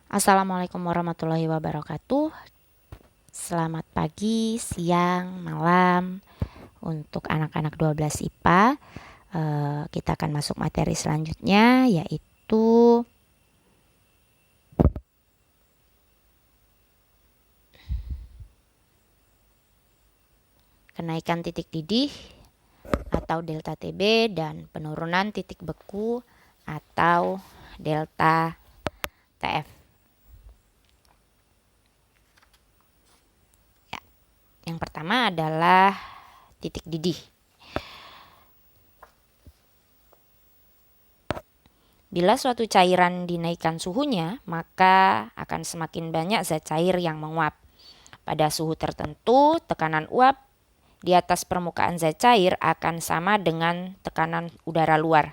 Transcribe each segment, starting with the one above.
Assalamualaikum warahmatillahi wabarakatuh. Selamat pagi, siang, malam untuk anak-anak 12 IPA. Kita akan masuk materi selanjutnya, yaitu kenaikan titik didih atau delta TB dan penurunan titik beku atau delta TF. Yang pertama adalah titik didih. Bila suatu cairan dinaikkan suhunya, maka akan semakin banyak zat cair yang menguap. Pada suhu tertentu, tekanan uap di atas permukaan zat cair akan sama dengan tekanan udara luar.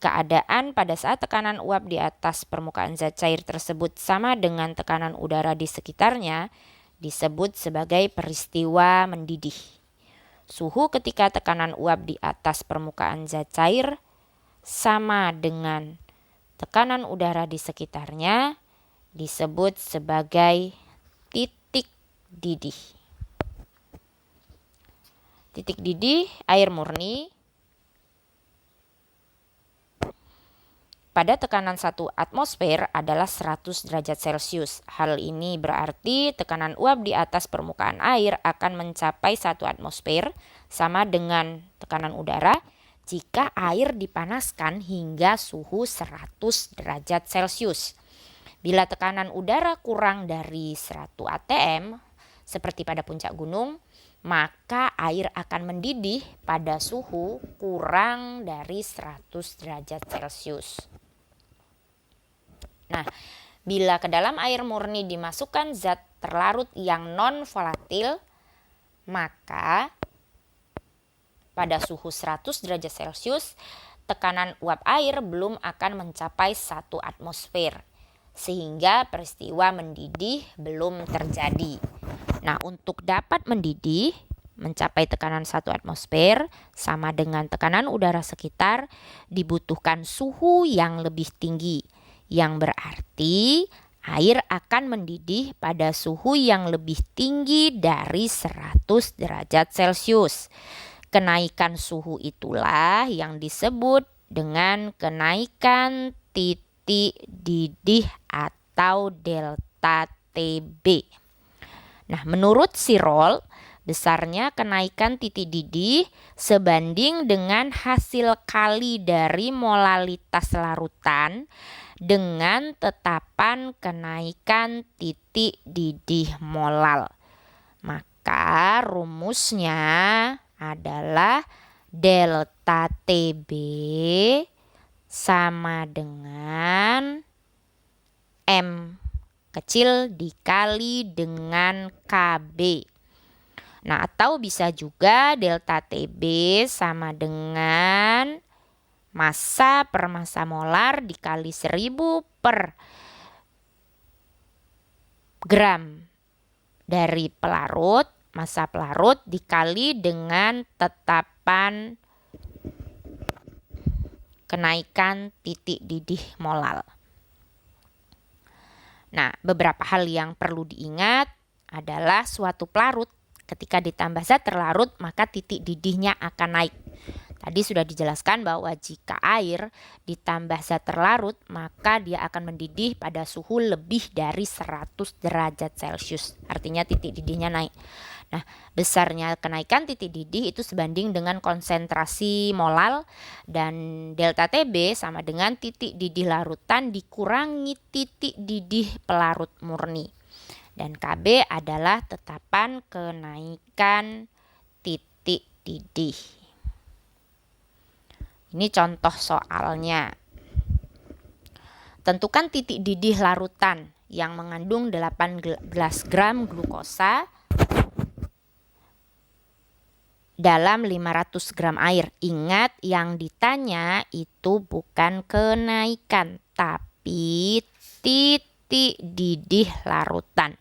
Keadaan pada saat tekanan uap di atas permukaan zat cair tersebut sama dengan tekanan udara di sekitarnya disebut sebagai peristiwa mendidih. Suhu ketika tekanan uap di atas permukaan zat cair sama dengan tekanan udara di sekitarnya disebut sebagai titik didih. Titik didih air murni pada tekanan 1 atmosfer adalah 100 derajat Celcius. Hal ini berarti tekanan uap di atas permukaan air akan mencapai 1 atmosfer sama dengan tekanan udara jika air dipanaskan hingga suhu 100 derajat Celcius. Bila tekanan udara kurang dari 100 atm, seperti pada puncak gunung, maka air akan mendidih pada suhu kurang dari 100 derajat Celcius. Nah, bila ke dalam air murni dimasukkan zat terlarut yang non-volatil, maka pada suhu 100 derajat Celcius, tekanan uap air belum akan mencapai 1 atmosfer, sehingga peristiwa mendidih belum terjadi. Nah, untuk dapat mendidih, mencapai tekanan 1 atmosfer sama dengan tekanan udara sekitar, dibutuhkan suhu yang lebih tinggi, yang berarti air akan mendidih pada suhu yang lebih tinggi dari 100 derajat Celcius. Kenaikan suhu itulah yang disebut dengan kenaikan titik didih atau delta TB. Nah, menurut Sirol, besarnya kenaikan titik didih sebanding dengan hasil kali dari molalitas larutan dengan tetapan kenaikan titik didih molal. Maka rumusnya adalah delta TB sama dengan M kecil dikali dengan KB. Nah, atau bisa juga delta TB sama dengan massa per massa molar dikali 1000 per gram dari pelarut, massa pelarut dikali dengan tetapan kenaikan titik didih molal. Nah, beberapa hal yang perlu diingat adalah suatu pelarut ketika ditambah zat terlarut maka titik didihnya akan naik. Tadi sudah dijelaskan bahwa jika air ditambah zat terlarut maka dia akan mendidih pada suhu lebih dari 100 derajat Celcius. Artinya titik didihnya naik. Nah, besarnya kenaikan titik didih itu sebanding dengan konsentrasi molal, dan delta TB sama dengan titik didih larutan dikurangi titik didih pelarut murni. Dan KB adalah tetapan kenaikan titik didih. Ini contoh soalnya. Tentukan titik didih larutan yang mengandung 18 gram glukosa dalam 500 gram air. Ingat, yang ditanya itu bukan kenaikan, tapi titik didih larutan.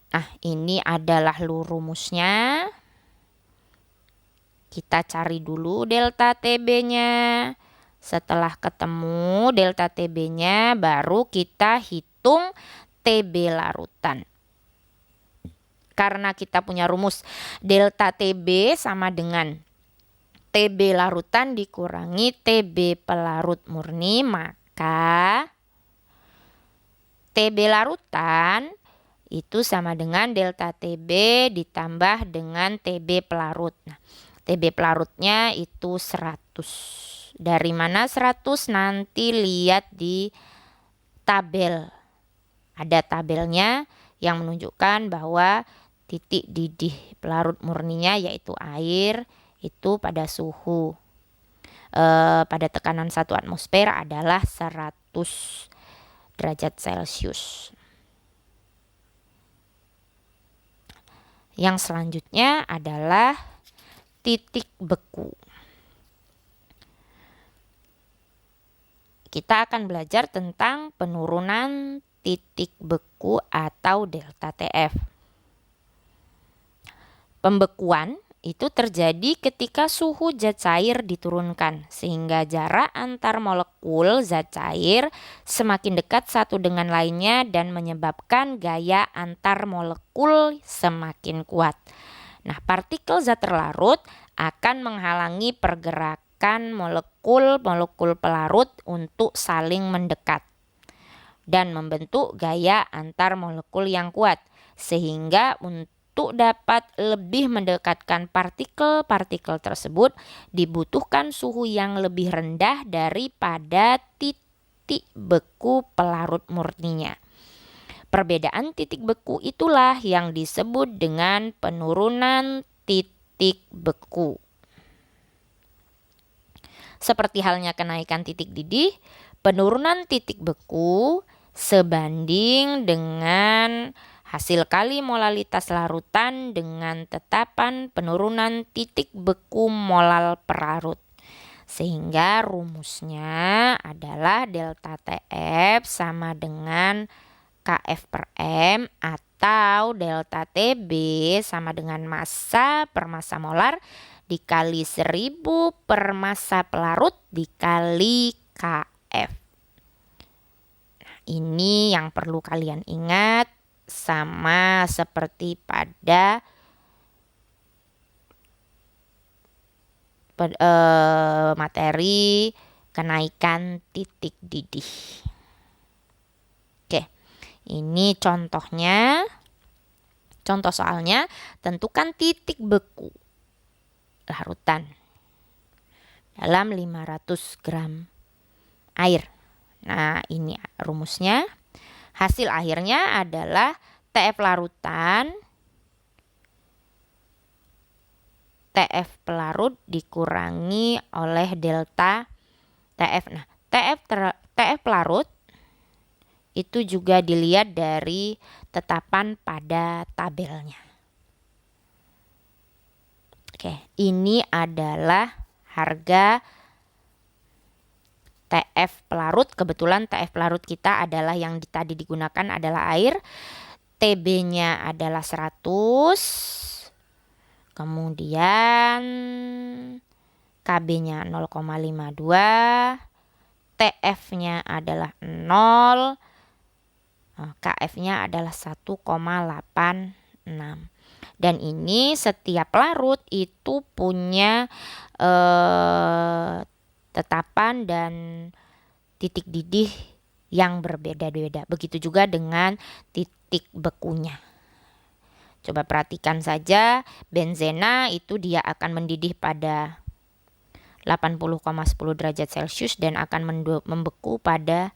Nah, ini adalah rumusnya. Kita cari dulu delta TB-nya. Setelah ketemu delta TB-nya, baru kita hitung TB larutan. Karena kita punya rumus delta TB sama dengan TB larutan dikurangi TB pelarut murni, maka TB larutan itu sama dengan delta TB ditambah dengan TB pelarut. Nah, TB pelarutnya itu 100. Dari mana 100? Nanti lihat di tabel. Ada tabelnya yang menunjukkan bahwa titik didih pelarut murninya yaitu air itu pada suhu pada tekanan 1 atmosfer adalah 100 derajat Celcius. Yang selanjutnya adalah titik beku. Kita akan belajar tentang penurunan titik beku atau delta TF. Pembekuan itu terjadi ketika suhu zat cair diturunkan sehingga jarak antar molekul zat cair semakin dekat satu dengan lainnya dan menyebabkan gaya antar molekul semakin kuat. Nah, partikel zat terlarut akan menghalangi pergerakan molekul-molekul pelarut untuk saling mendekat dan membentuk gaya antar molekul yang kuat, sehingga untuk dapat lebih mendekatkan partikel-partikel tersebut dibutuhkan suhu yang lebih rendah daripada titik beku pelarut murninya. Perbedaan titik beku itulah yang disebut dengan penurunan titik beku. Seperti halnya kenaikan titik didih, penurunan titik beku sebanding dengan hasil kali molalitas larutan dengan tetapan penurunan titik beku molal pelarut. Sehingga rumusnya adalah delta TF sama dengan KF per M atau delta TB sama dengan massa per massa molar dikali 1000 per massa pelarut dikali KF. Nah, ini yang perlu kalian ingat, sama seperti pada materi kenaikan titik didih. Oke, ini contohnya. Contoh soalnya, tentukan titik beku larutan dalam 500 gram air. Nah, ini rumusnya. Hasil akhirnya adalah TF larutan, TF pelarut dikurangi oleh delta TF. Nah, TF pelarut itu juga dilihat dari tetapan pada tabelnya. Oke, ini adalah harga TF pelarut. Kebetulan TF pelarut kita adalah yang tadi digunakan adalah air. TB-nya adalah 100. Kemudian KB-nya 0,52. TF-nya adalah 0. KF-nya adalah 1,86. Dan ini setiap larut itu punya tetapan dan titik didih yang berbeda-beda. Begitu juga dengan titik bekunya. Coba perhatikan saja, benzena itu dia akan mendidih pada 80,10 derajat Celcius dan akan membeku pada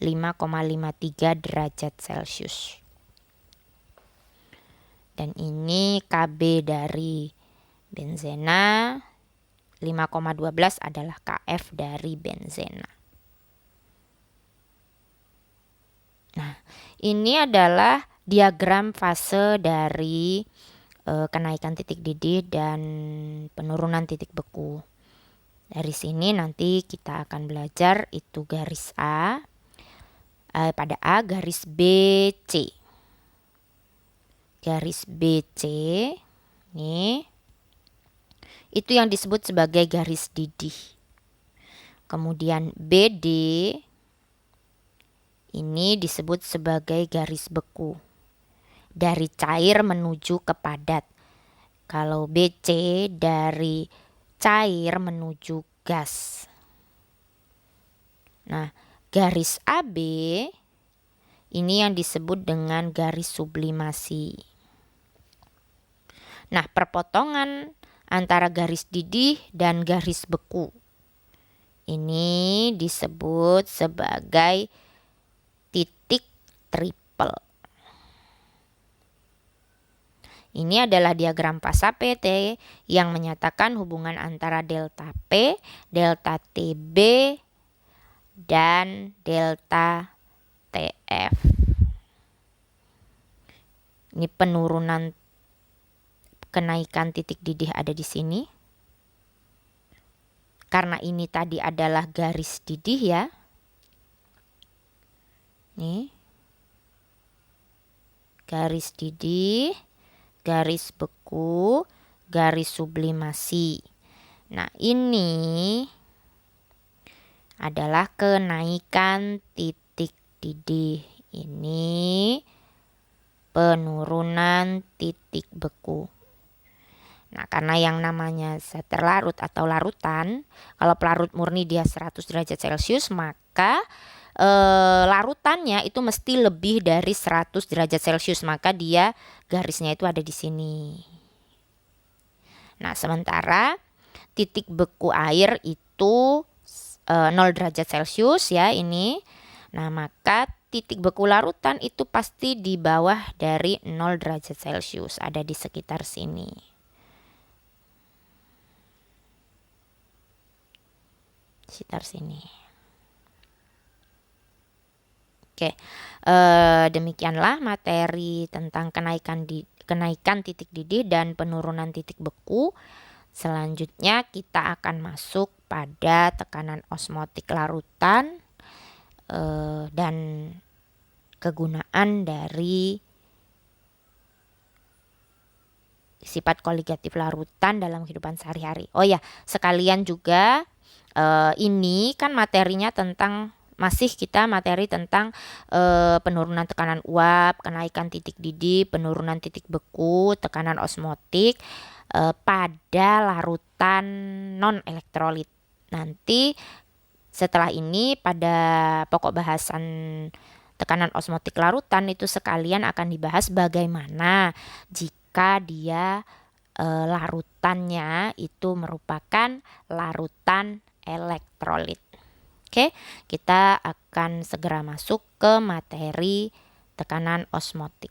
5,53 derajat Celcius. Dan ini KB dari benzena, 5,12 adalah KF dari benzena. Nah, ini adalah diagram fase dari kenaikan titik didih dan penurunan titik beku. Dari sini nanti kita akan belajar itu garis A, pada A garis BC. Garis BC ini itu yang disebut sebagai garis didih. Kemudian BD ini disebut sebagai garis beku dari cair menuju ke padat. Kalau BC dari cair menuju gas. Nah, garis AB ini yang disebut dengan garis sublimasi. Nah, perpotongan antara garis didih dan garis beku ini disebut sebagai titik triple. Ini adalah diagram fasa PT yang menyatakan hubungan antara delta P, delta TB, dan delta TF. Ini penurunan kenaikan titik didih ada di sini. Karena ini tadi adalah garis didih ya. Nih. Garis didih, garis beku, garis sublimasi. Nah, ini adalah kenaikan titik didih. Ini penurunan titik beku. Nah, karena yang namanya zat terlarut atau larutan, kalau pelarut murni dia 100 derajat Celcius, maka larutannya itu mesti lebih dari 100 derajat Celcius, maka dia garisnya itu ada di sini. Nah, sementara titik beku air itu 0 derajat Celcius ya ini. Nah, maka titik beku larutan itu pasti di bawah dari 0 derajat Celcius, ada di sekitar sini. Sekitar sini. Oke, demikianlah materi tentang kenaikan titik didih dan penurunan titik beku. Selanjutnya kita akan masuk pada tekanan osmotik larutan dan kegunaan dari sifat koligatif larutan dalam kehidupan sehari-hari. Oh ya, sekalian juga ini kan materinya tentang materi tentang penurunan tekanan uap, kenaikan titik didih, penurunan titik beku, tekanan osmotik pada larutan non-elektrolit. Nanti setelah ini pada pokok bahasan tekanan osmotik larutan itu sekalian akan dibahas bagaimana jika dia larutannya itu merupakan larutan elektrolit. Oke, kita akan segera masuk ke materi tekanan osmotik.